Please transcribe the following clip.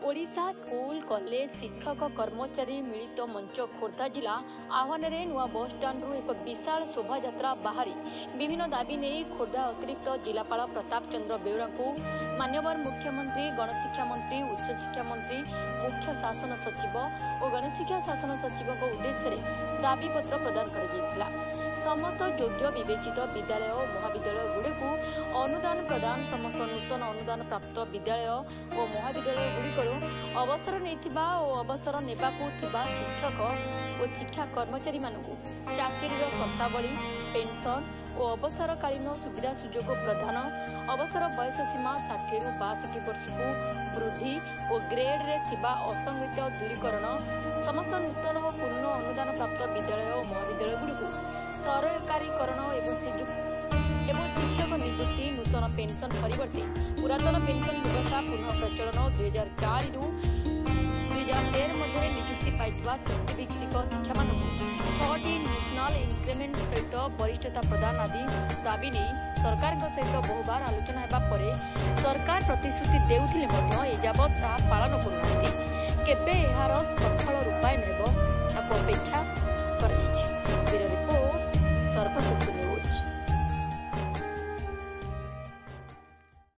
Odisha school college शिक्षक कर्मचारी मिलित मंच खोर्धा जिला आह्वान नुआ बस स्टाण्ड एक विशाल शोभा बाहरी विभिन्न दाबी नहीं खोर्धा अतिरिक्त जिलापाल प्रताप चंद्र बेउरा को मान्यवर मुख्यमंत्री गणशिक्षा मंत्री उच्च शिक्षा मंत्री मुख्य शासन सचिव और गणशिक्षा शासन सचिव उद्देश्य दाबीपत्र प्रदान कर समस्त योग्य विवेचित विद्यालय और महाविद्यालय गुड़िक अनुदान प्रदान समस्त नूतन अनुदान प्राप्त विद्यालय और महाविद्यालय गुड़िकर अवसर नहीं और अवसर नेबाकू शिक्षक और शिक्षा कर्मचारी मानू चाकरी शर्तावली पेंशन और अवसरकालीन सुविधा सुजोग प्रदान अवसर बयस सीमा 60 ରୁ 62 वर्ष को वृद्धि और ग्रेड रे थिबा असंगत दूरीकरण समस्त नूतन और पूर्ण अनुदान प्राप्त विद्यालय और महाविद्यालय गुड़िक सरकारीकरण एवं शिक्षक नियुक्ति नूतन पेंशन परिवर्ते पुरातन पेंशन व्यवस्था पुनः प्रचलन 2004 ରୁ 2013 मध्य नियुक्ति पाइथिबा चुक्तिभित्तिक शिक्षा मानक 6टी नेशनल इंक्रीमेंट सहित वरिष्ठता प्रदान आदि दाबी नहीं सरकार सहित बहुबार आलोचना हेबा परे सरकार प्रतिश्रुति देउथिले मध्य एजावत ताहा पालन करुनाहांती केबे एहार सफल रूपायन हेबो ताको अपेक्षा